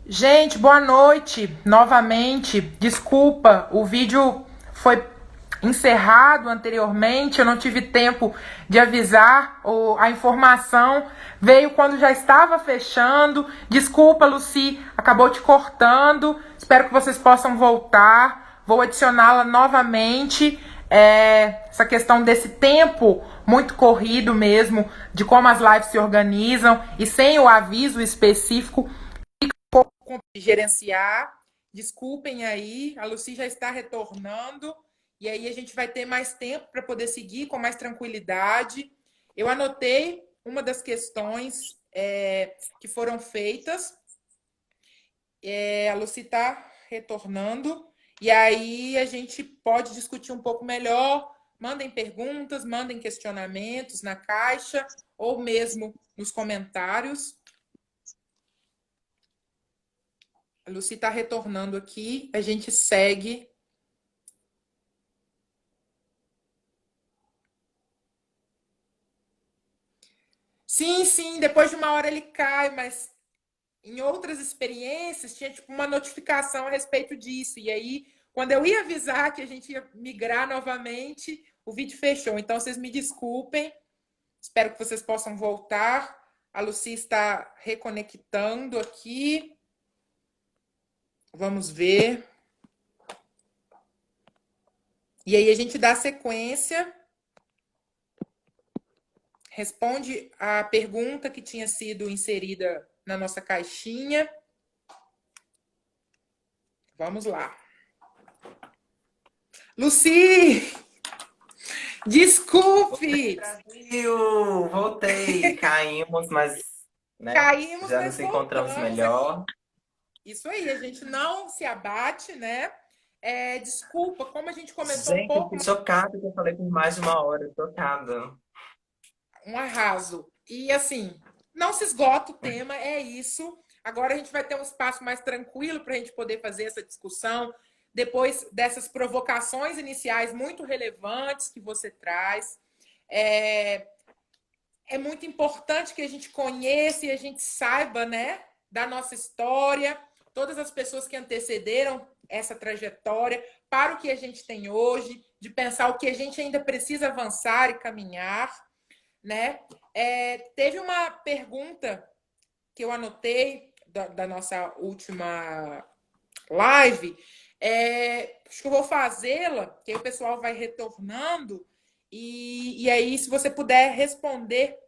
Gente, boa noite novamente. Desculpa, o vídeo foi encerrado anteriormente, eu não tive tempo de avisar, a informação veio quando já estava fechando. Desculpa, Lucy, acabou te cortando. Espero que vocês possam voltar. Vou adicioná-la novamente. Essa questão desse tempo muito corrido mesmo, de como as lives se organizam e sem o aviso específico de gerenciar. Desculpem aí, a Lucy já está retornando e aí a gente vai ter mais tempo para poder seguir com mais tranquilidade. Eu anotei uma das questões que foram feitas. A Lucy está retornando e aí a gente pode discutir um pouco melhor. Mandem perguntas, mandem questionamentos na caixa ou mesmo nos comentários. A Lucy está retornando aqui, a gente segue. Sim, sim, depois de uma hora ele cai, mas em outras experiências tinha tipo uma notificação a respeito disso. E aí, quando eu ia avisar que a gente ia migrar novamente, o vídeo fechou. Então, vocês me desculpem. Espero que vocês possam voltar. A Lucy está reconectando aqui. Vamos ver. E aí a gente dá sequência. Responde a pergunta que tinha sido inserida na nossa caixinha. Vamos lá. Lucy, desculpe! Brasil, voltei, caímos, mas né, Caímos, já mas nos encontramos voltamos aqui. melhor. Isso aí, a gente não se abate, né? Desculpa, como a gente começou um Gente, eu pouco, fiquei chocada que eu falei por mais de uma hora, chocada. um arraso. E assim, não se esgota o tema, é isso. Agora a gente vai ter um espaço mais tranquilo para a gente poder fazer essa discussão, depois dessas provocações iniciais muito relevantes que você traz. É, é muito importante que a gente conheça e a gente saiba, né, da nossa história, todas as pessoas que antecederam essa trajetória, para o que a gente tem hoje, de pensar o que a gente ainda precisa avançar e caminhar, né? Teve uma pergunta que eu anotei da nossa última live, acho que eu vou fazê-la, que aí o pessoal vai retornando, e aí, se você puder responder.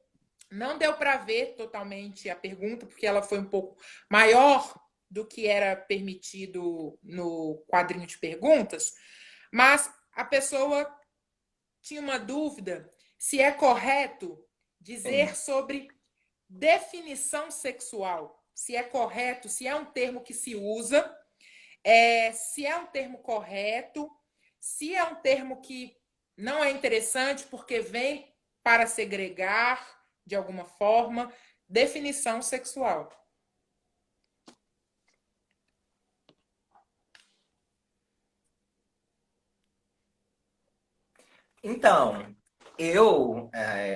Não deu para ver totalmente a pergunta, porque ela foi um pouco maior do que era permitido no quadrinho de perguntas, mas a pessoa tinha uma dúvida se é correto dizer Sim. sobre definição sexual. Se é correto, se é um termo que se usa, se é um termo correto, se é um termo que não é interessante porque vem para segregar de alguma forma. Definição sexual. Então, eu,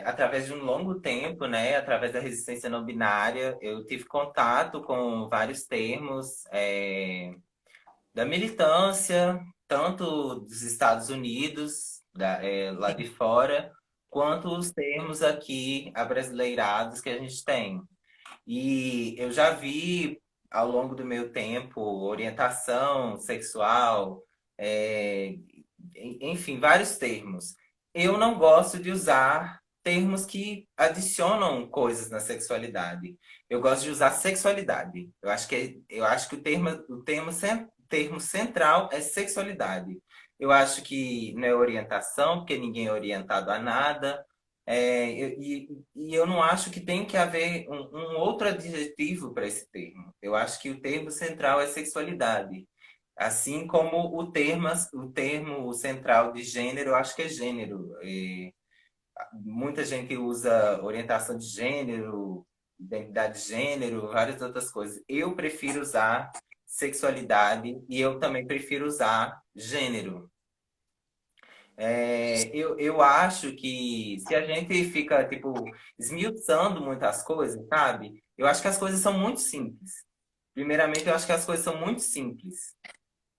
através de um longo tempo, né, através da resistência não binária, eu tive contato com vários termos, da militância, tanto dos Estados Unidos, lá de Sim. fora, quanto os termos aqui abrasileirados que a gente tem. E eu já vi ao longo do meu tempo orientação sexual, é, enfim, vários termos. Eu não gosto de usar termos que adicionam coisas na sexualidade. Eu gosto de usar sexualidade. Eu acho que termo central é sexualidade. Eu acho que não é orientação, porque ninguém é orientado a nada. E eu não acho que tem que haver um outro adjetivo para esse termo. Eu acho que o termo central é sexualidade. Assim como o termo central de gênero, eu acho que é gênero. Muita gente usa orientação de gênero, identidade de gênero, várias outras coisas. Eu prefiro usar sexualidade e eu também prefiro usar gênero. Eu acho que se a gente fica, tipo, esmiuçando muitas coisas, sabe? Eu acho que as coisas são muito simples. primeiramente, eu acho que as coisas são muito simples.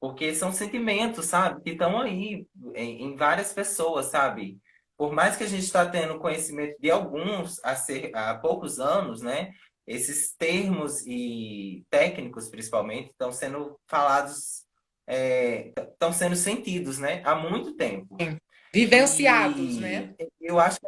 Porque são sentimentos, sabe? Que estão aí em várias pessoas, sabe? Por mais que a gente está tendo conhecimento de alguns há poucos anos, né? Esses termos e técnicos, principalmente, estão sendo falados, estão sendo sentidos, né? Há muito tempo. Vivenciados, né? E eu acho que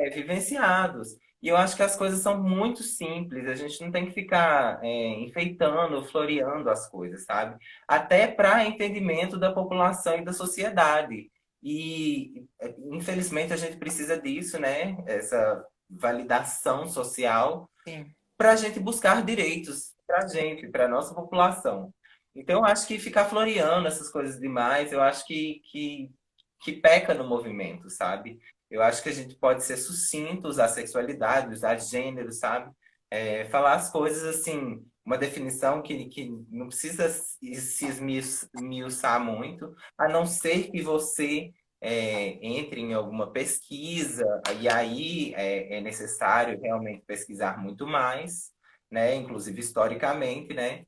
vivenciados. E eu acho que as coisas são muito simples, a gente não tem que ficar enfeitando, floreando as coisas, sabe? Até para entendimento da população e da sociedade. E, infelizmente, a gente precisa disso, né? Essa validação social Sim. para a gente buscar direitos para a gente, para a nossa população. Então, eu acho que ficar floreando essas coisas demais, eu acho que peca no movimento, sabe? Eu acho que a gente pode ser sucinto, usar sexualidade, usar gênero, sabe? Falar as coisas assim, uma definição que não precisa se esmiuçar muito, a não ser que você entre em alguma pesquisa, e aí é necessário realmente pesquisar muito mais, né? Inclusive historicamente, né?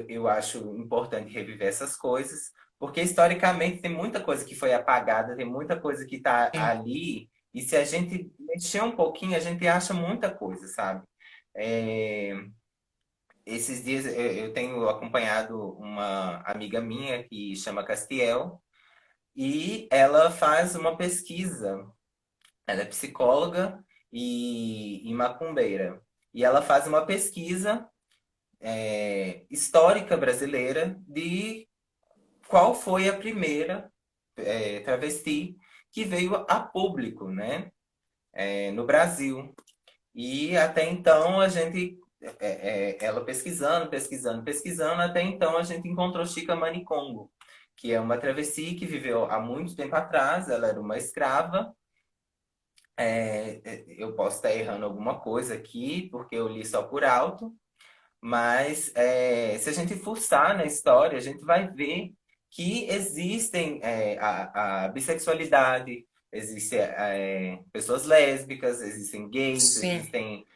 Eu acho importante reviver essas coisas, porque historicamente tem muita coisa que foi apagada, tem muita coisa que está Sim. ali, e se a gente mexer um pouquinho, a gente acha muita coisa, sabe? É, esses dias eu tenho acompanhado uma amiga minha que chama Castiel, e ela faz uma pesquisa. Ela é psicóloga e macumbeira. E ela faz uma pesquisa histórica brasileira de qual foi a primeira travesti que veio a público, né? No Brasil. E até então a gente, ela pesquisando, pesquisando, pesquisando, até então a gente encontrou Chica Manicongo, que é uma travesti que viveu há muito tempo atrás, ela era uma escrava. Eu posso estar errando alguma coisa aqui, porque eu li só por alto, mas se a gente fuçar na história, a gente vai ver que existem a bissexualidade, existem pessoas lésbicas, existem gays, Sim. existem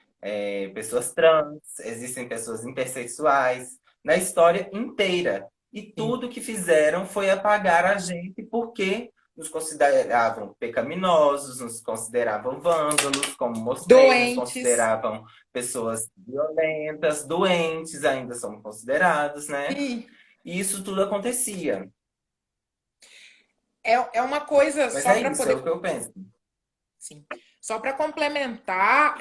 pessoas trans, existem pessoas intersexuais, na história inteira. E Sim. tudo que fizeram foi apagar a gente porque nos consideravam pecaminosos, nos consideravam vândalos, como mostrei, nos Doentes. consideravam pessoas violentas, doentes ainda são considerados, né? Sim. E isso tudo acontecia. É uma coisa Mas só é para isso, é poder. o que eu penso. Sim. Só para complementar,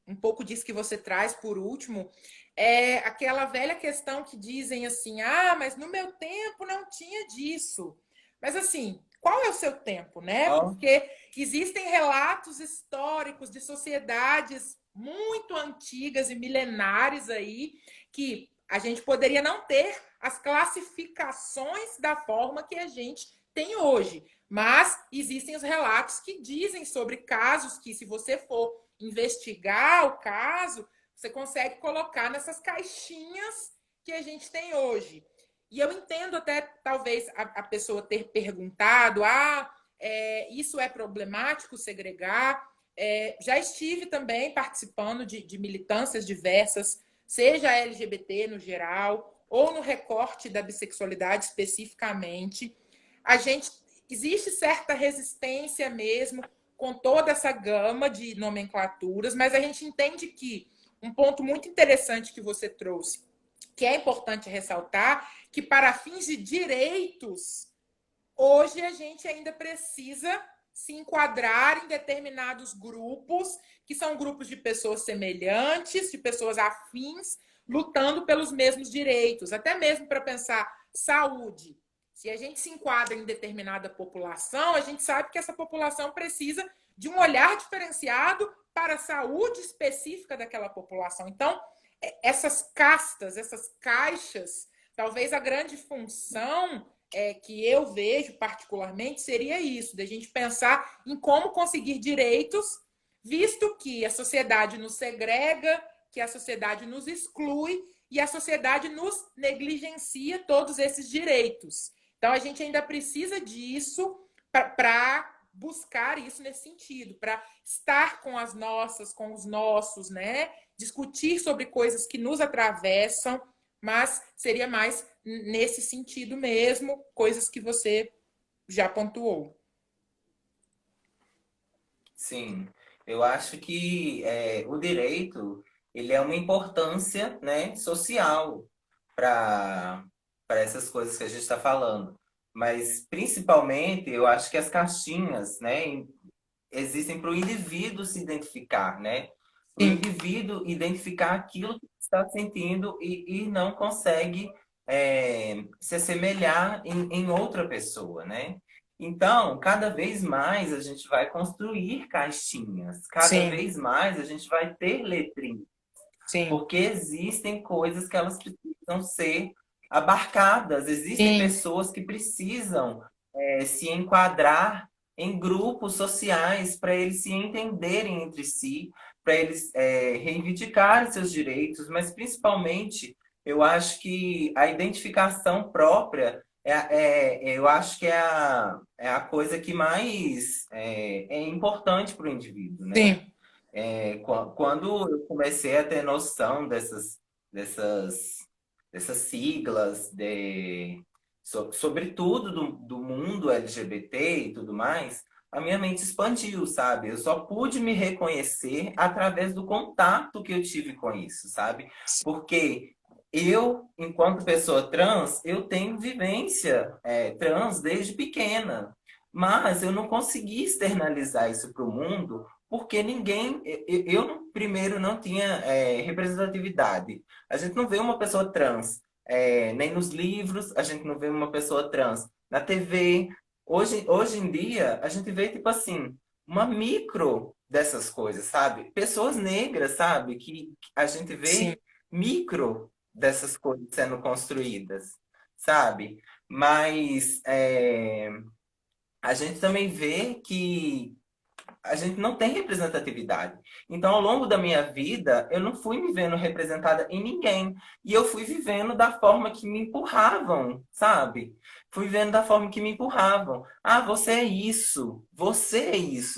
um pouco disso que você traz por último, é aquela velha questão que dizem assim: ah, mas no meu tempo não tinha disso. Mas assim, qual é o seu tempo, né? Ó, Porque existem relatos históricos de sociedades muito antigas e milenares aí que a gente poderia não ter as classificações da forma que a gente tem hoje. Mas existem os relatos que dizem sobre casos que, se você for investigar o caso, você consegue colocar nessas caixinhas que a gente tem hoje. E eu entendo até, talvez, a pessoa ter perguntado: ah, isso é problemático segregar? Já estive também participando de militâncias diversas, seja LGBT no geral, ou no recorte da bissexualidade especificamente. A gente existe certa resistência mesmo com toda essa gama de nomenclaturas, mas a gente entende que um ponto muito interessante que você trouxe, que é importante ressaltar, que para fins de direitos, hoje a gente ainda precisa se enquadrar em determinados grupos, que são grupos de pessoas semelhantes, de pessoas afins, lutando pelos mesmos direitos, até mesmo para pensar saúde. Se a gente se enquadra em determinada população, a gente sabe que essa população precisa de um olhar diferenciado para a saúde específica daquela população. Então, essas castas, essas caixas, talvez a grande função que eu vejo particularmente seria isso, da gente pensar em como conseguir direitos, visto que a sociedade nos segrega, que a sociedade nos exclui e a sociedade nos negligencia todos esses direitos. Então, a gente ainda precisa disso para buscar isso nesse sentido, para estar com as nossas, com os nossos, né? Discutir sobre coisas que nos atravessam, mas seria mais nesse sentido mesmo, coisas que você já pontuou. Sim, eu acho que o direito ele é uma importância, né, social para essas coisas que a gente está falando. Mas principalmente eu acho que as caixinhas, né, existem para o indivíduo se identificar, né? Para o Sim, indivíduo identificar aquilo que está sentindo e não consegue se assemelhar em outra pessoa, né? Então, cada vez mais a gente vai construir caixinhas, cada sim, vez mais a gente vai ter letrinhas, sim, porque existem coisas que elas precisam ser abarcadas, existem sim, pessoas que precisam se enquadrar em grupos sociais para eles se entenderem entre si, para eles reivindicarem seus direitos, mas principalmente eu acho que a identificação própria eu acho que é a coisa que mais é importante para o indivíduo, né? sim, Quando eu comecei a ter noção dessas, dessas siglas, sobretudo do mundo LGBT e tudo mais, a minha mente expandiu, sabe? Eu só pude me reconhecer através do contato que eu tive com isso, sabe? Porque eu, enquanto pessoa trans, eu tenho vivência trans desde pequena, mas eu não consegui externalizar isso para o mundo porque ninguém, primeiro não tinha representatividade. A gente não vê uma pessoa trans, nem nos livros, a gente não vê uma pessoa trans na TV. Hoje em dia, a gente vê, tipo assim, uma micro dessas coisas, sabe? Pessoas negras, sabe? Que a gente sim, vê micro dessas coisas sendo construídas, sabe? Mas a gente também vê que a gente não tem representatividade. Então, ao longo da minha vida, eu não fui me vendo representada em ninguém. E eu fui vivendo da forma que me empurravam, sabe? Fui vivendo da forma que me empurravam. Ah, você é isso,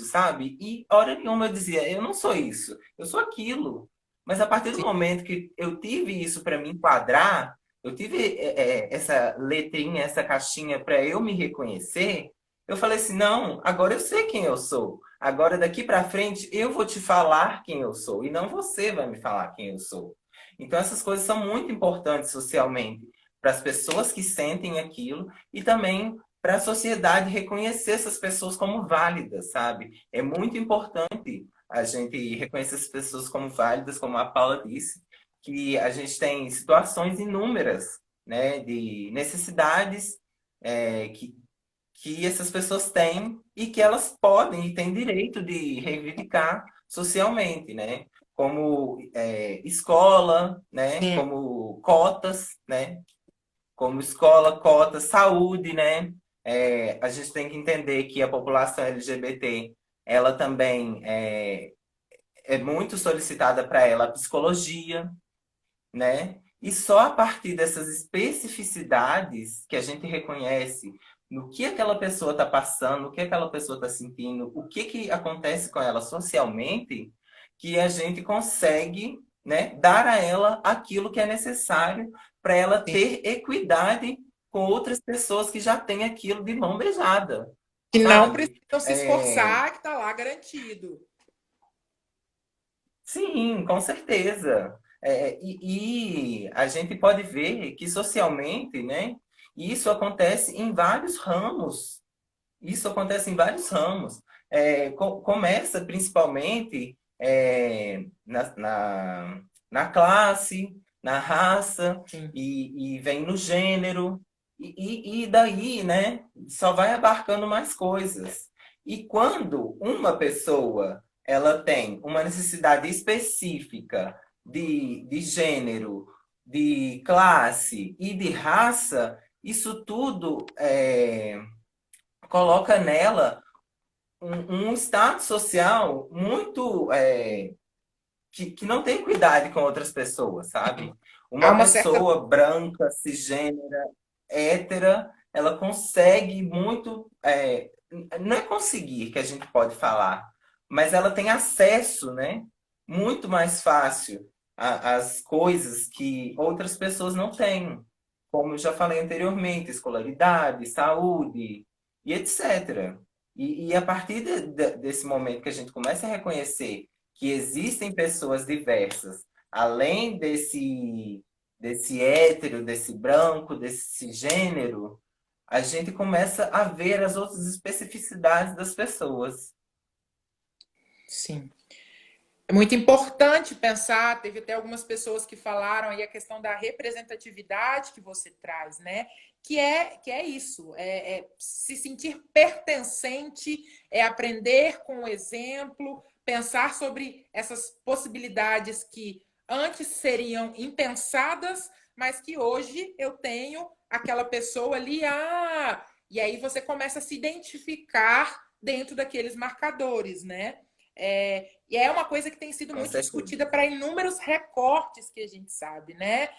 sabe? E hora nenhuma eu dizia, eu não sou isso, eu sou aquilo. Mas a partir do sim, momento que eu tive isso para me enquadrar, eu tive essa letrinha, essa caixinha para eu me reconhecer, eu falei assim, não, agora eu sei quem eu sou. Agora, daqui para frente, eu vou te falar quem eu sou e não você vai me falar quem eu sou. Então, essas coisas são muito importantes socialmente para as pessoas que sentem aquilo e também para a sociedade reconhecer essas pessoas como válidas, sabe? É muito importante a gente reconhecer essas pessoas como válidas, como a Paula disse, que a gente tem situações inúmeras, né, de necessidades que essas pessoas têm e que elas podem e têm direito de reivindicar socialmente, né? Como escola, né? sim, Como cotas, né? Como escola, cotas, saúde, né? A gente tem que entender que a população LGBT, ela também é muito solicitada para ela a psicologia, né? E só a partir dessas especificidades que a gente reconhece no que aquela pessoa está passando, o que aquela pessoa está sentindo, o que que acontece com ela socialmente, que a gente consegue, né, dar a ela aquilo que é necessário para ela sim. ter equidade com outras pessoas que já têm aquilo de mão beijada, Que não sabe? precisam se esforçar, que está lá garantido. Sim, com certeza. E a gente pode ver que socialmente, né, isso acontece em vários ramos. Isso acontece em vários ramos. Começa principalmente na classe, na raça, Sim, e vem no gênero, e daí, né, só vai abarcando mais coisas. E quando uma pessoa ela tem uma necessidade específica de gênero, de classe e de raça, isso tudo coloca nela um status social muito que não tem equidade com outras pessoas, sim. sabe? Há Uma uma certa. pessoa branca, cisgênera, hétera, ela consegue muito não é conseguir que a gente pode falar, mas ela tem acesso, né? Muito mais fácil às coisas que outras pessoas não têm. Como eu já falei anteriormente, escolaridade, saúde e etc. E a partir desse momento que a gente começa a reconhecer que existem pessoas diversas, além desse hétero, desse branco, desse gênero, a gente começa a ver as outras especificidades das pessoas. Sim. É muito importante pensar, teve até algumas pessoas que falaram aí a questão da representatividade que você traz, né? Que é isso, é se sentir pertencente, é aprender com o exemplo, pensar sobre essas possibilidades que antes seriam impensadas, mas que hoje eu tenho aquela pessoa ali, e aí você começa a se identificar dentro daqueles marcadores, né? E é uma coisa que tem sido Com muito certeza. discutida para inúmeros recortes que a gente sabe, né?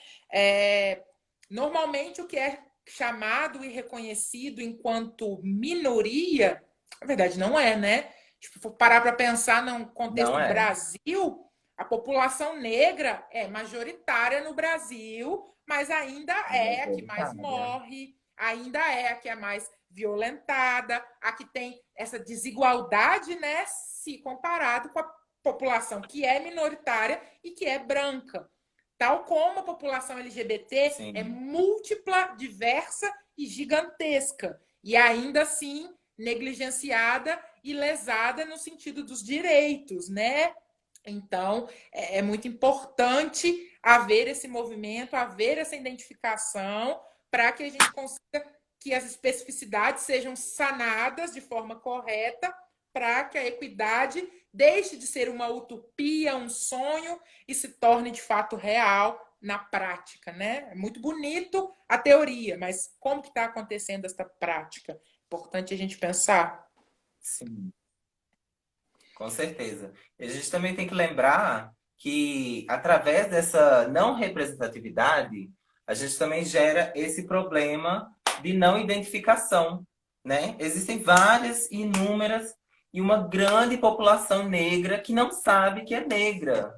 Normalmente o que é chamado e reconhecido enquanto minoria, na verdade não é, né? Tipo, for parar para pensar num Não contexto é. Brasil, a população negra é majoritária no Brasil, mas ainda é a que mais Majoritária. morre, ainda é a que é mais violentada, a que tem essa desigualdade, né, se comparado com a população que é minoritária e que é branca. Tal como a população LGBT é Sim, múltipla, diversa e gigantesca, e ainda assim negligenciada e lesada no sentido dos direitos, né? Então, é muito importante haver esse movimento, haver essa identificação, para que a gente consiga que as especificidades sejam sanadas de forma correta, para que a equidade deixe de ser uma utopia, um sonho, e se torne de fato real na prática, né? É muito bonito a teoria, mas como que está acontecendo essa prática? Importante a gente pensar. sim, com certeza. E a gente também tem que lembrar que, através dessa não representatividade, a gente também gera esse problema de não identificação, né? Existem várias, inúmeras e uma grande população negra que não sabe que é negra,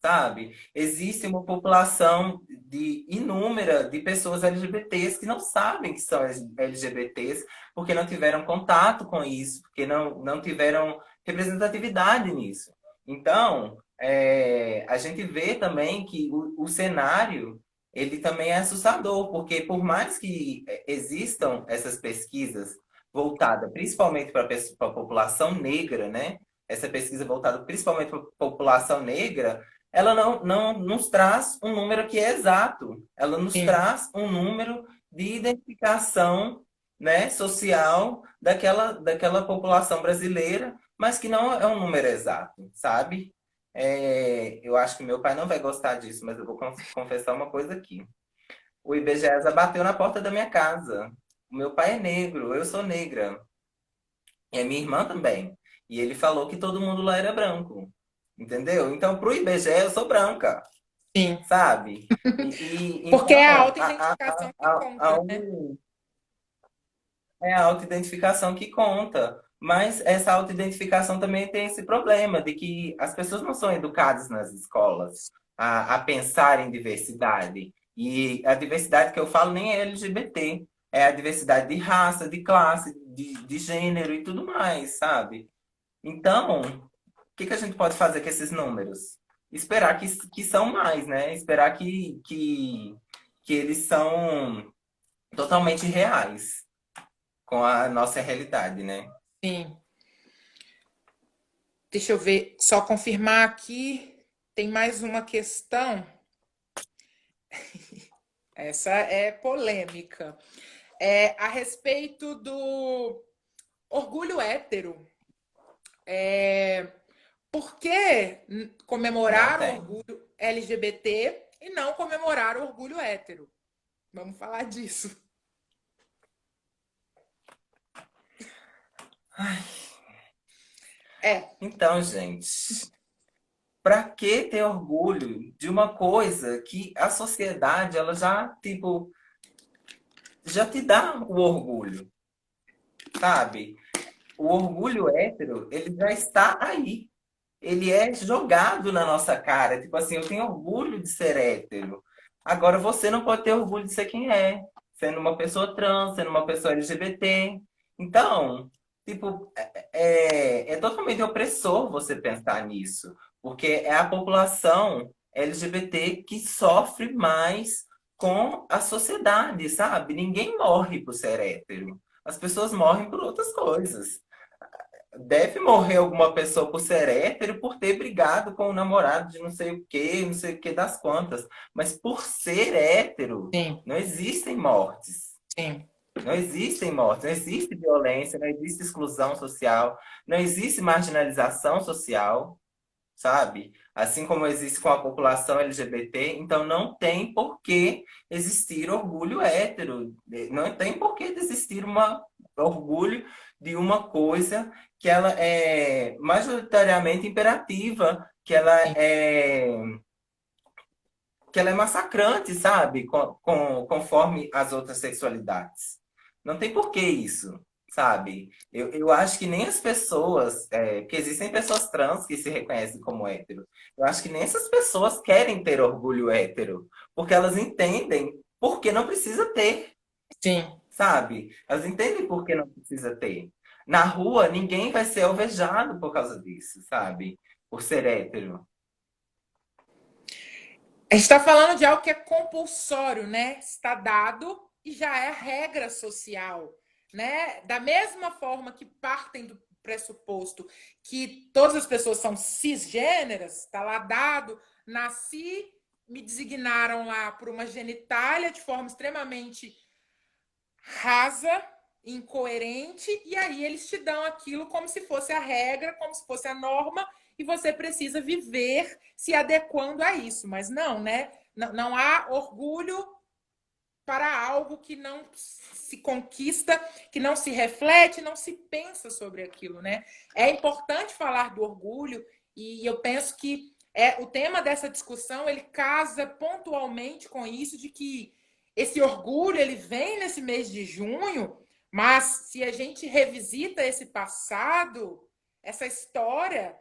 sabe? Existe uma população de inúmera de pessoas LGBTs que não sabem que são LGBTs porque não tiveram contato com isso, porque não tiveram representatividade nisso. Então, a gente vê também que o cenário ele também é assustador, porque por mais que existam essas pesquisas voltadas principalmente para a população negra, né? Essa pesquisa voltada principalmente para a população negra, ela não nos traz um número que é exato. Ela nos Sim, traz um número de identificação, né, social daquela população brasileira, mas que não é um número exato, sabe? Eu acho que meu pai não vai gostar disso, mas eu vou confessar uma coisa aqui. O IBGE já bateu na porta da minha casa. O meu pai é negro, eu sou negra. E a minha irmã também. E ele falou que todo mundo lá era branco. Entendeu? Então, pro IBGE, eu sou branca, sim. sabe? Porque é a Então, autoidentificação que conta, né? é a autoidentificação que conta. Mas essa autoidentificação também tem esse problema de que as pessoas não são educadas nas escolas a pensar em diversidade. E a diversidade que eu falo nem é LGBT, é a diversidade de raça, de classe, de gênero e tudo mais, sabe? Então, o que a gente pode fazer com esses números? Esperar que são mais, né? Esperar que eles são totalmente reais com a nossa realidade, né? Sim. Deixa eu ver, só confirmar aqui. Tem mais uma questão. Essa é polêmica. É a respeito do orgulho hétero. Por que Não comemorar o tem. orgulho LGBT e não comemorar o orgulho hétero? Vamos falar disso. É, Então, gente, para que ter orgulho de uma coisa que a sociedade ela já, tipo, já te dá o orgulho, sabe? o orgulho hétero, ele já está aí. Ele é jogado na nossa cara. Tipo assim, eu tenho orgulho de ser hétero. Agora você não pode ter orgulho de ser quem é, sendo uma pessoa trans, sendo uma pessoa LGBT. Então, tipo, é totalmente opressor você pensar nisso, porque é a população LGBT que sofre mais com a sociedade, sabe? Ninguém morre por ser hétero. As pessoas morrem por outras coisas. Deve morrer alguma pessoa por ser hétero, por ter brigado com o namorado de não sei o que das quantas. Mas por ser hétero, Sim, não existem mortes. sim. Não existem mortes, não existe violência, não existe exclusão social, não existe marginalização social, sabe? Assim como existe com a população LGBT, então não tem por que existir orgulho hétero, não tem por que existir orgulho de uma coisa que ela é majoritariamente imperativa, que ela é massacrante, sabe? Conforme as outras sexualidades. Não tem por que isso, sabe? Eu acho que nem as pessoas, porque existem pessoas trans que se reconhecem como hétero, eu acho que nem essas pessoas querem ter orgulho hétero, porque elas entendem por que não precisa ter, Sim. sabe? Elas entendem por que não precisa ter. Na rua, ninguém vai ser alvejado por causa disso, sabe? Por ser hétero. A gente está falando de algo que é compulsório, né? Está dado e já é regra social, né? Da mesma forma que partem do pressuposto que todas as pessoas são cisgêneras, está lá dado, nasci, me designaram lá por uma genitália de forma extremamente rasa, incoerente, e aí eles te dão aquilo como se fosse a regra, como se fosse a norma, e você precisa viver se adequando a isso. Mas não, né? Não há orgulho para algo que não se conquista, que não se reflete, não se pensa sobre aquilo, né? É importante falar do orgulho e eu penso que o tema dessa discussão ele casa pontualmente com isso de que esse orgulho ele vem nesse mês de junho, mas se a gente revisita esse passado, essa história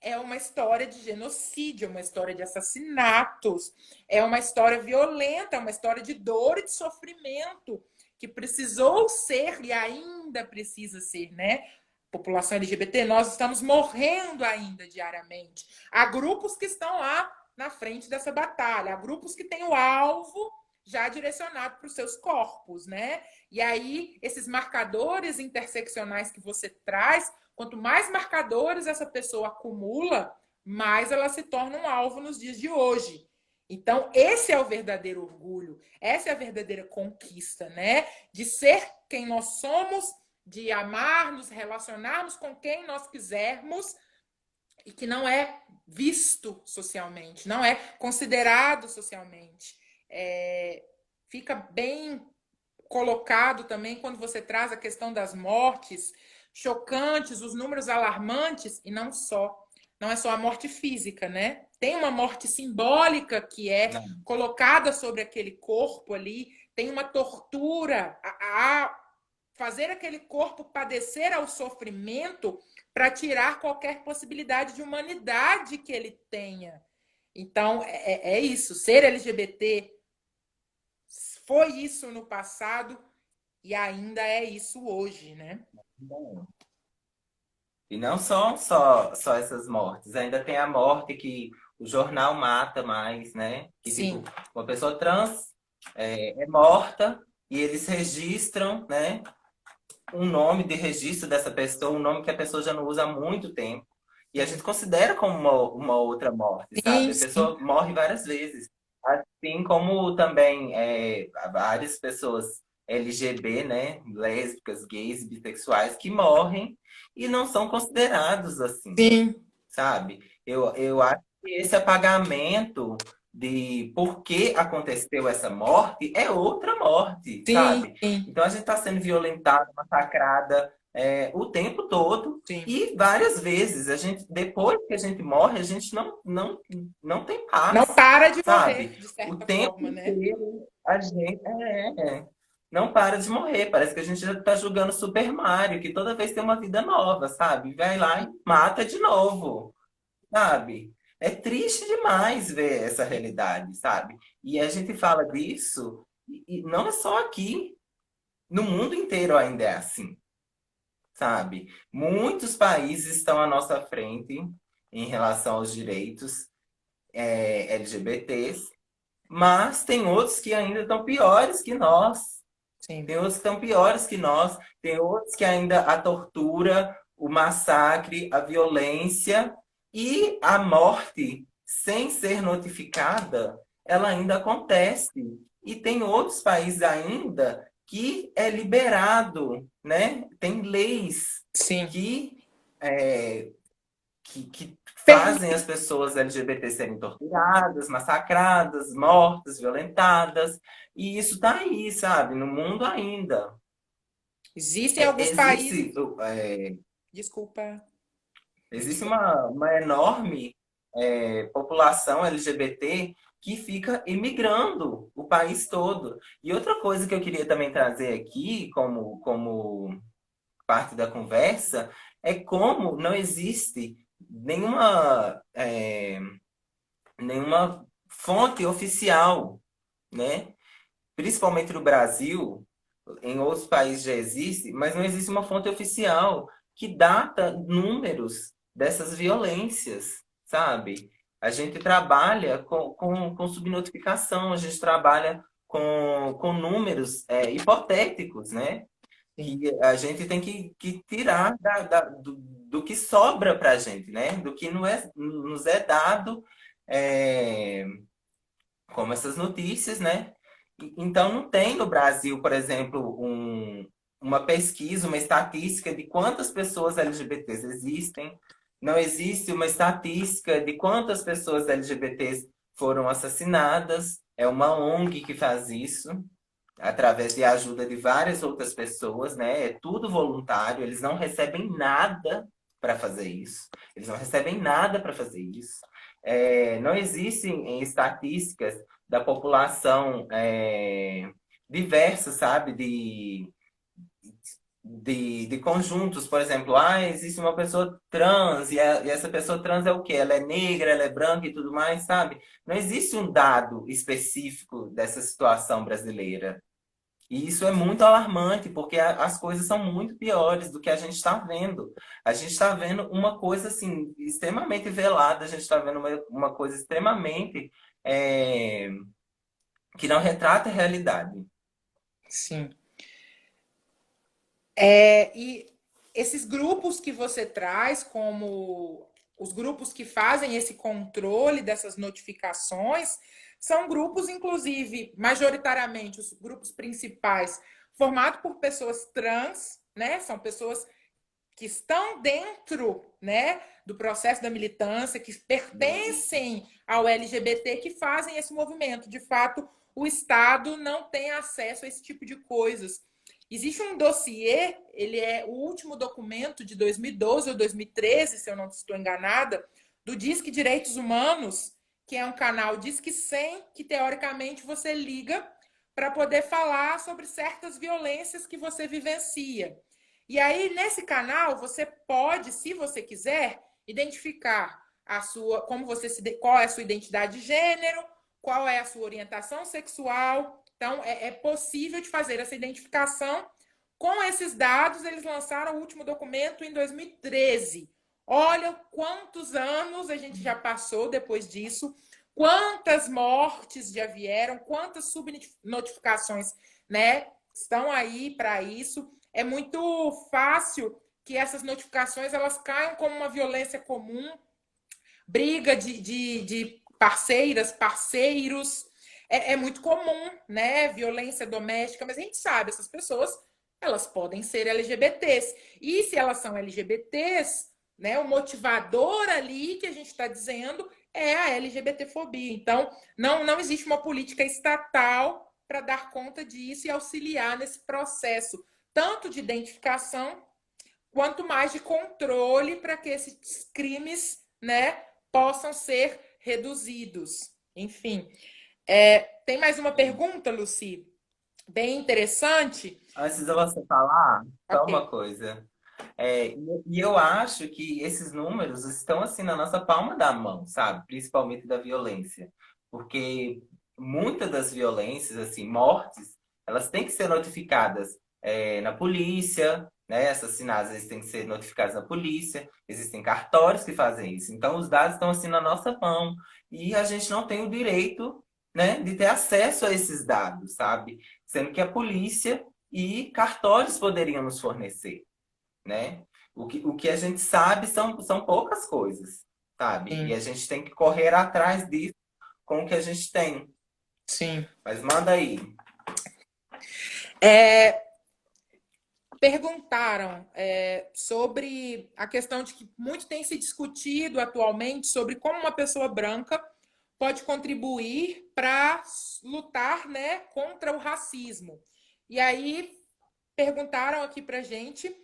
é uma história de genocídio, é uma história de assassinatos, é uma história violenta, é uma história de dor e de sofrimento que precisou ser e ainda precisa ser, né? População LGBT, nós estamos morrendo ainda diariamente. Há grupos que estão lá na frente dessa batalha, há grupos que têm o alvo já direcionado para os seus corpos, né? E aí, esses marcadores interseccionais que você traz, quanto mais marcadores essa pessoa acumula, mais ela se torna um alvo nos dias de hoje. Então, esse é o verdadeiro orgulho, essa é a verdadeira conquista, né? De ser quem nós somos, de amar, nos relacionarmos com quem nós quisermos e que não é visto socialmente, não é considerado socialmente. Fica bem colocado também quando você traz a questão das mortes chocantes, os números alarmantes, e não só. Não é só a morte física, né? Tem uma morte simbólica que é Não. colocada sobre aquele corpo ali, tem uma tortura a fazer aquele corpo padecer ao sofrimento para tirar qualquer possibilidade de humanidade que ele tenha. Então, é isso. Ser LGBT foi isso no passado e ainda é isso hoje, né? E não só essas mortes, ainda tem a morte que o jornal mata mais, né? Que tipo, Sim, uma pessoa trans é morta e eles registram, né? Um nome de registro dessa pessoa, um nome que a pessoa já não usa há muito tempo. E a gente sim, considera como uma outra morte, sabe? sim, A sim. pessoa morre várias vezes. Assim como também várias pessoas LGB, né? Lésbicas, gays, bissexuais, que morrem e não são considerados assim, Sim, sabe? Eu acho que esse apagamento de por que aconteceu essa morte é outra morte, sim, sabe? sim, Então a gente está sendo violentada, massacrada o tempo todo sim. e várias vezes. A gente, depois que a gente morre, a gente não tem Não paz, para de morrer, sabe? de O certa tempo forma, né? inteiro a gente. não para de morrer. Parece que a gente já tá jogando Super Mario, que toda vez tem uma vida nova, sabe? Vai lá e mata de novo, sabe? É triste demais ver essa realidade, sabe? E a gente fala disso, e não é só aqui, no mundo inteiro ainda é assim, sabe? Muitos países estão à nossa frente em relação aos direitos LGBTs, mas tem outros que ainda estão piores que nós. Sim. Tem outros que estão piores que nós, tem outros que ainda a tortura, o massacre, a violência e a morte, sem ser notificada, ela ainda acontece. E tem outros países ainda que é liberado, né? Tem leis Sim. que, é, que fazem as Permi- pessoas LGBT serem torturadas, massacradas, mortas, violentadas. E isso tá aí, sabe? No mundo ainda. Existem alguns países. Existe, Desculpa. existe uma enorme população LGBT que fica imigrando o país todo. E outra coisa que eu queria também trazer aqui, como parte da conversa, é como não existe nenhuma fonte oficial, né? Principalmente no Brasil, em outros países já existe, mas não existe uma fonte oficial que data números dessas violências, sabe? A gente trabalha com subnotificação, a gente trabalha com números hipotéticos, né? Sim. Que a gente tem que tirar do que sobra para a gente, né? Do que nos é dado, é, como essas notícias, né? Então, não tem no Brasil, por exemplo, uma pesquisa, uma estatística de quantas pessoas LGBTs existem. Não existe uma estatística de quantas pessoas LGBTs foram assassinadas. É uma ONG que faz isso através de ajuda de várias outras pessoas, né? É tudo voluntário, eles não recebem nada para fazer isso. Eles não recebem nada para fazer isso. Não existem estatísticas da população diversa, sabe? De conjuntos, por exemplo, existe uma pessoa trans, e essa pessoa trans é o quê? Ela é negra, ela é branca e tudo mais, sabe? Não existe um dado específico dessa situação brasileira. E isso é muito alarmante, porque as coisas são muito piores do que a gente está vendo. A gente está vendo uma coisa assim, extremamente velada, a gente está vendo uma coisa extremamente é, que não retrata a realidade. Sim. E esses grupos que você traz, como os grupos que fazem esse controle dessas notificações, são grupos, inclusive, majoritariamente, os grupos principais, formados por pessoas trans, né? São pessoas que estão dentro, né, do processo da militância, que pertencem ao LGBT, que fazem esse movimento. De fato, o Estado não tem acesso a esse tipo de coisas. Existe um dossiê, ele é o último documento de 2012 ou 2013, se eu não estou enganada, do Disque Direitos Humanos, que é um canal Disque 100, que teoricamente você liga para poder falar sobre certas violências que você vivencia. E aí, nesse canal, você pode, se você quiser, identificar a sua, qual é a sua identidade de gênero, qual é a sua orientação sexual. Então, é possível de fazer essa identificação. Com esses dados, eles lançaram o último documento em 2013. Olha quantos anos a gente já passou depois disso, quantas mortes já vieram, quantas subnotificações, né, estão aí para isso. É muito fácil que essas notificações elas caiam como uma violência comum, briga de parceiras, parceiros. É muito comum, né? Violência doméstica, mas a gente sabe, essas pessoas elas podem ser LGBTs. E se elas são LGBTs, né, o motivador ali que a gente está dizendo é a LGBTfobia. Então, não existe uma política estatal para dar conta disso e auxiliar nesse processo, tanto de identificação quanto mais de controle para que esses crimes, né, possam ser reduzidos. Enfim, tem mais uma pergunta, Luci? bem interessante. Antes de você falar, só Ok. uma coisa. E eu acho que esses números estão assim na nossa palma da mão, sabe? Principalmente da violência. Porque muitas das violências, assim, mortes, elas têm que ser notificadas na polícia, né? Assassinatos, eles têm que ser notificados na polícia. Existem cartórios que fazem isso. Então, os dados estão assim na nossa mão. E a gente não tem o direito, né, de ter acesso a esses dados, sabe? Sendo que a polícia e cartórios poderiam nos fornecer, né? O que a gente sabe são poucas coisas, sabe? E Sim, a gente tem que correr atrás disso com o que a gente tem. sim. Mas manda aí. É, perguntaram sobre a questão de que muito tem se discutido atualmente sobre como uma pessoa branca pode contribuir para lutar, né, contra o racismo. E aí perguntaram aqui para gente,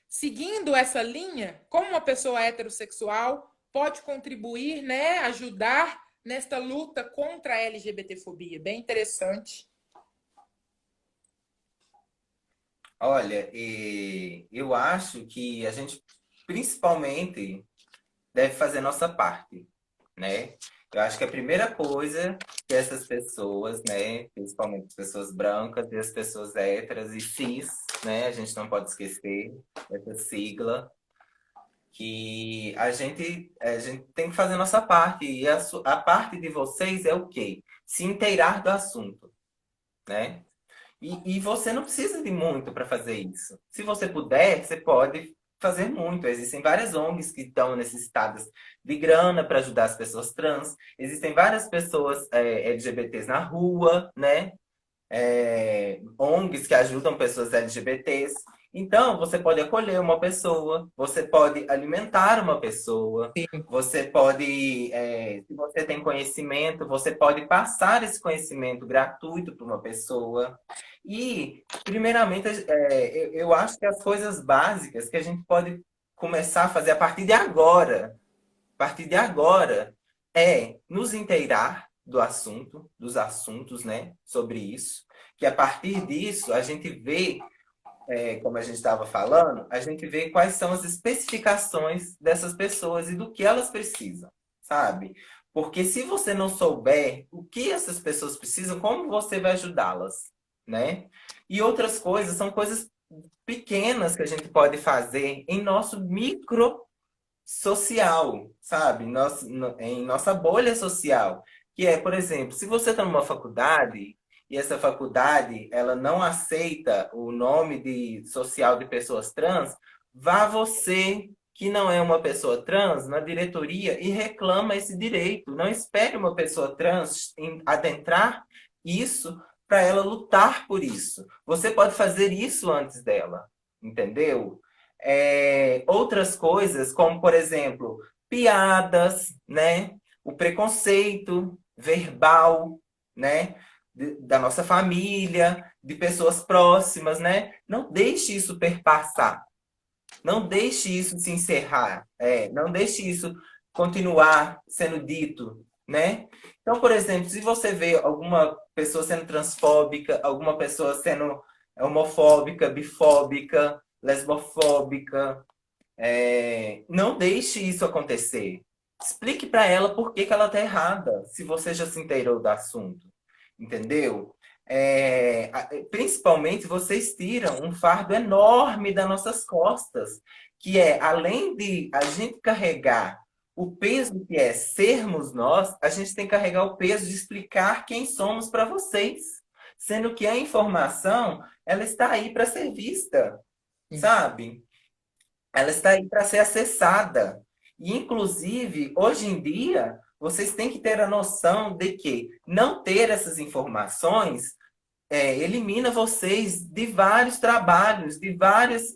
seguindo essa linha, como uma pessoa heterossexual pode contribuir, né, ajudar nesta luta contra a LGBTfobia. Bem interessante. Olha, eu acho que a gente principalmente deve fazer nossa parte, né? Eu acho que a primeira coisa que essas pessoas, né, principalmente as pessoas brancas e as pessoas héteras e cis, né, a gente não pode esquecer essa sigla, que a gente tem que fazer a nossa parte. E a parte de vocês é o quê? Se inteirar do assunto, né? E você não precisa de muito para fazer isso. Se você puder, você pode fazer muito. Existem várias ONGs que estão necessitadas de grana para ajudar as pessoas trans. Existem várias pessoas LGBTs na rua, né? ONGs que ajudam pessoas LGBTs. Então, você pode acolher uma pessoa, você pode alimentar uma pessoa, Sim, você pode, se você tem conhecimento, você pode passar esse conhecimento gratuito para uma pessoa. E, primeiramente, eu acho que as coisas básicas que a gente pode começar a fazer a partir de agora, é nos inteirar do assunto, dos assuntos, né, sobre isso, que a partir disso a gente vê, como a gente estava falando, a gente vê quais são as especificações dessas pessoas e do que elas precisam, sabe? Porque se você não souber o que essas pessoas precisam, como você vai ajudá-las, né? E outras coisas são coisas pequenas que a gente pode fazer em nosso micro social, sabe? Em nossa bolha social. Que é, por exemplo, se você está numa faculdade e essa faculdade ela não aceita o nome de social de pessoas trans, vá você que não é uma pessoa trans na diretoria e reclama esse direito. Não espere uma pessoa trans adentrar isso para ela lutar por isso. Você pode fazer isso antes dela, entendeu? Outras coisas, como, por exemplo, piadas, né? O preconceito verbal, né? Da nossa família, de pessoas próximas, né? Não deixe isso perpassar. Não deixe isso se encerrar. Não deixe isso continuar sendo dito, né? Então, por exemplo, se você vê alguma pessoa sendo transfóbica, alguma pessoa sendo homofóbica, bifóbica, lesbofóbica, não deixe isso acontecer. Explique para ela por que que ela está errada, se você já se inteirou do assunto, entendeu? Principalmente vocês tiram um fardo enorme das nossas costas, que é, além de a gente carregar o peso que é sermos nós, a gente tem que carregar o peso de explicar quem somos para vocês. Sendo que a informação, ela está aí para ser vista, sim. sabe? Ela está aí para ser acessada. E, inclusive, hoje em dia, vocês têm que ter a noção de que não ter essas informações elimina vocês de vários trabalhos, de vários,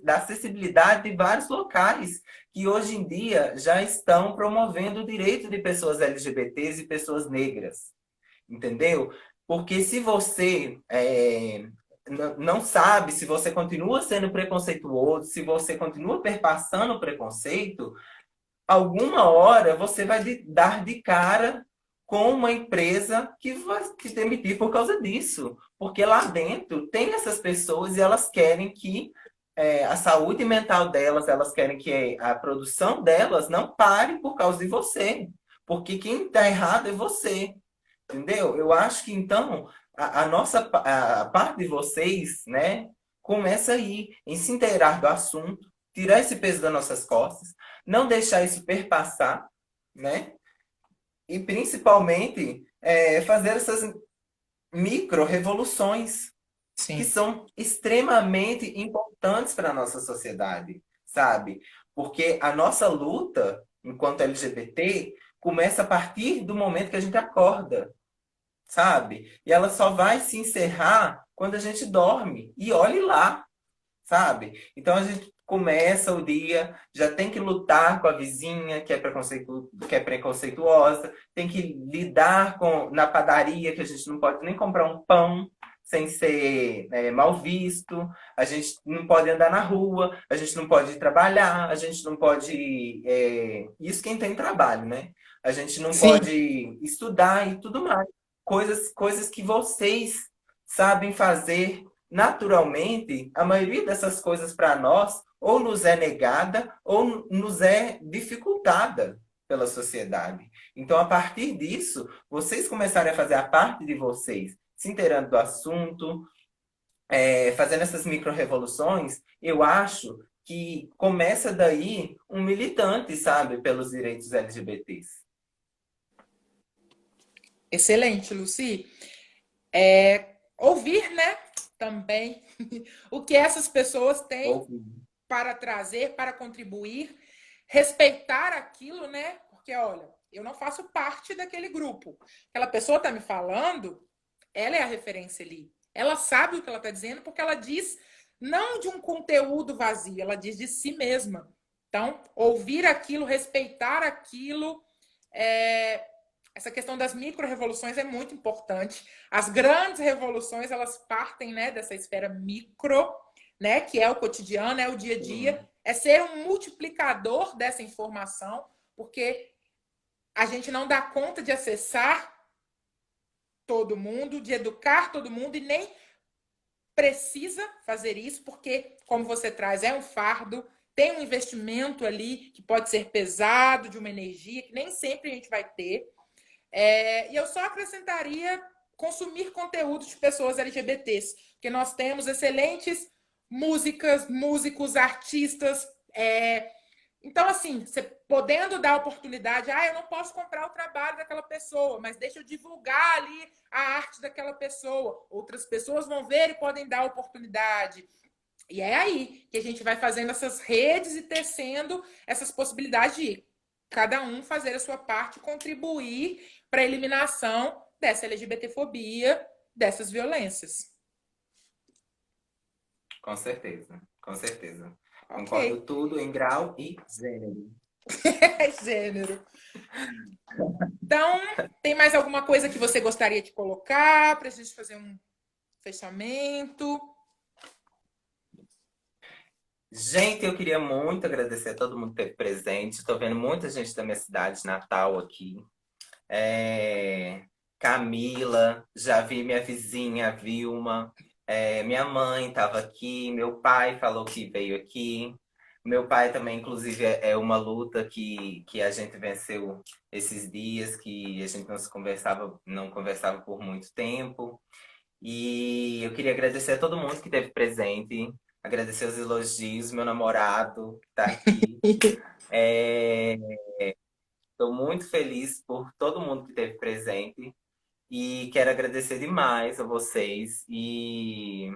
da acessibilidade de vários locais que hoje em dia já estão promovendo o direito de pessoas LGBTs e pessoas negras, entendeu? Porque se você não sabe, se você continua sendo preconceituoso, se você continua perpassando o preconceito, alguma hora você vai dar de cara com uma empresa que vai te demitir por causa disso. Porque lá dentro tem essas pessoas e elas querem que a saúde mental delas, elas querem que a produção delas não pare por causa de você. Porque quem está errado é você. Entendeu? Eu acho que então a parte de vocês, né, começa aí em se inteirar do assunto, tirar esse peso das nossas costas, não deixar isso perpassar, né? E principalmente fazer essas micro-revoluções que Sim. são extremamente importantes para a nossa sociedade, sabe? Porque a nossa luta, enquanto LGBT, começa a partir do momento que a gente acorda, sabe? E ela só vai se encerrar quando a gente dorme. E olhe lá, sabe? Então a gente começa o dia, já tem que lutar com a vizinha que é preconceituosa, tem que lidar com na padaria que a gente não pode nem comprar um pão sem ser mal visto, a gente não pode andar na rua, a gente não pode ir trabalhar, a gente não pode. Isso quem tem trabalho, né? A gente não Sim. pode estudar e tudo mais. Coisas que vocês sabem fazer naturalmente, a maioria dessas coisas para nós ou nos é negada ou nos é dificultada pela sociedade. Então, a partir disso, vocês começarem a fazer a parte de vocês, se inteirando do assunto, fazendo essas micro-revoluções, eu acho que começa daí um militante, sabe, pelos direitos LGBTs. Excelente, Lucy. Ouvir, né, também o que essas pessoas têm Ouvir. para trazer, para contribuir, respeitar aquilo, né? Porque, olha, eu não faço parte daquele grupo. Aquela pessoa está me falando, ela é a referência ali. Ela sabe o que ela está dizendo, porque ela diz não de um conteúdo vazio, ela diz de si mesma. Então, ouvir aquilo, respeitar aquilo, essa questão das micro-revoluções é muito importante. As grandes revoluções, elas partem, né, dessa esfera micro, né, que é o cotidiano, é o dia a Sim. dia, é ser um multiplicador dessa informação, porque a gente não dá conta de acessar todo mundo, de educar todo mundo e nem precisa fazer isso, porque, como você traz, é um fardo, tem um investimento ali que pode ser pesado, de uma energia que nem sempre a gente vai ter. E eu só acrescentaria consumir conteúdo de pessoas LGBTs, porque nós temos excelentes músicas, músicos, artistas. Então, assim, você podendo dar oportunidade, eu não posso comprar o trabalho daquela pessoa, mas deixa eu divulgar ali a arte daquela pessoa. Outras pessoas vão ver e podem dar oportunidade. E é aí que a gente vai fazendo essas redes e tecendo essas possibilidades de cada um fazer a sua parte, contribuir para a eliminação dessa LGBTfobia, dessas violências. Com certeza, com certeza. Ok, Concordo tudo em grau e gênero. gênero. Então, tem mais alguma coisa que você gostaria de colocar para a gente fazer um fechamento? Gente, eu queria muito agradecer a todo mundo que esteve presente. Estou vendo muita gente da minha cidade natal aqui. Camila, já vi minha vizinha, Vilma. Minha mãe estava aqui, meu pai falou que veio aqui. Meu pai também, inclusive, é uma luta que a gente venceu esses dias, que a gente não conversava por muito tempo. E eu queria agradecer a todo mundo que esteve presente, agradecer os elogios, meu namorado que está aqui. Estou muito feliz por todo mundo que esteve presente e quero agradecer demais a vocês e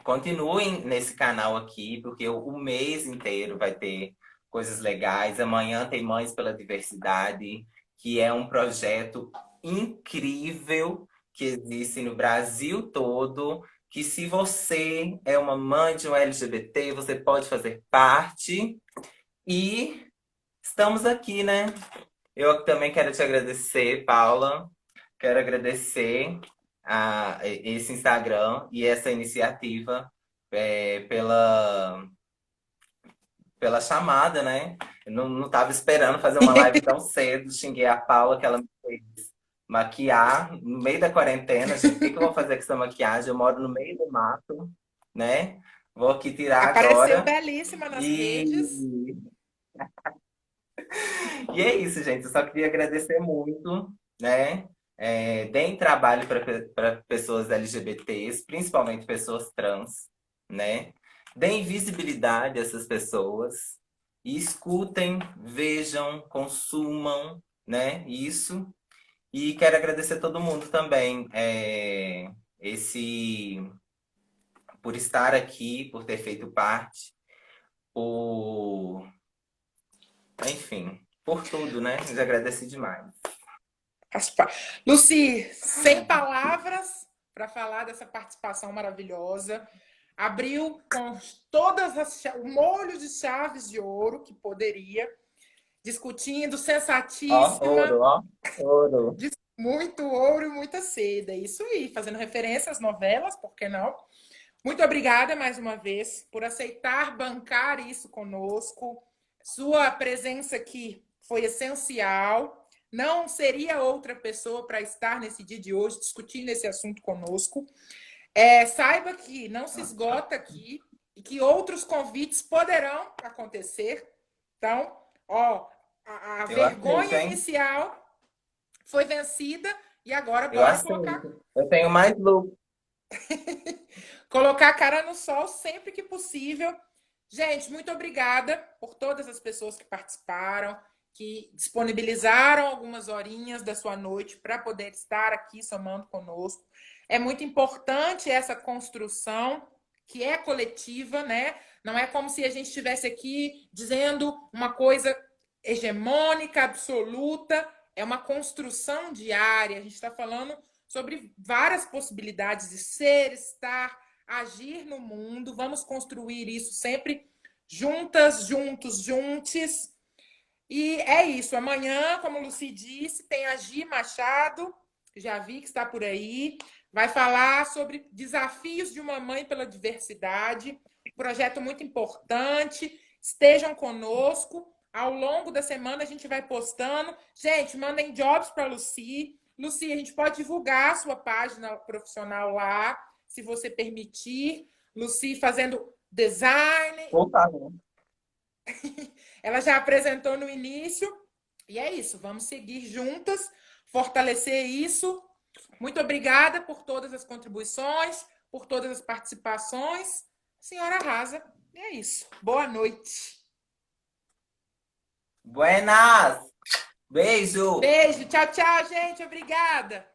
continuem nesse canal aqui, porque o mês inteiro vai ter coisas legais. Amanhã tem Mães pela Diversidade, que é um projeto incrível que existe no Brasil todo, que se você é uma mãe de um LGBT, você pode fazer parte. E estamos aqui, né? Eu também quero te agradecer, Paula. Quero agradecer a esse Instagram e essa iniciativa pela chamada, né? Eu não estava esperando fazer uma live tão cedo. Xinguei a Paula que ela me fez maquiar no meio da quarentena. Gente, o que que eu vou fazer com essa maquiagem? Eu moro no meio do mato, né? Vou aqui tirar Apareceu agora. belíssima nas redes. E, e é isso, gente. Eu só queria agradecer muito, né? Deem trabalho para pessoas LGBTs, principalmente pessoas trans, né? Deem visibilidade a essas pessoas. E escutem, vejam, consumam, né? Isso. E quero agradecer a todo mundo também, esse por estar aqui, por ter feito parte, por, enfim, por tudo, né? Nos agradeci demais. Lucy, sem palavras para falar dessa participação maravilhosa. Abriu com todas o molho de chaves de ouro que poderia, discutindo, Ó, sensatíssima, ouro, ó, ouro. muito ouro e muita seda. Isso aí, fazendo referência às novelas, por que não? Muito obrigada mais uma vez por aceitar bancar isso conosco. Sua presença aqui foi essencial. Não seria outra pessoa para estar nesse dia de hoje discutindo esse assunto conosco. Saiba que não se esgota aqui e que outros convites poderão acontecer. Então, ó, a Eu aceito, vergonha hein? inicial foi vencida e agora Eu bora colocar aceito. Eu tenho mais lucro. colocar a cara no sol sempre que possível. Gente, muito obrigada por todas as pessoas que participaram, que disponibilizaram algumas horinhas da sua noite para poder estar aqui somando conosco. É muito importante essa construção que é coletiva, né? Não é como se a gente estivesse aqui dizendo uma coisa hegemônica, absoluta. É uma construção diária. A gente está falando sobre várias possibilidades de ser, estar, agir no mundo. Vamos construir isso sempre juntas, juntos, juntes. E é isso. Amanhã, como Luci disse, tem a Gi Machado, já vi que está por aí. Vai falar sobre desafios de uma mãe pela diversidade. Projeto muito importante. Estejam conosco. Ao longo da semana a gente vai postando. Gente, mandem jobs para a Luci. Luci, a gente pode divulgar a sua página profissional lá, se você permitir. Luci fazendo design. Por favor. Ela já apresentou no início. E é isso. Vamos seguir juntas, fortalecer isso. Muito obrigada por todas as contribuições, por todas as participações. Senhora arrasa. E é isso. Boa noite. Buenas! Beijo! Beijo. Tchau, tchau, gente. Obrigada.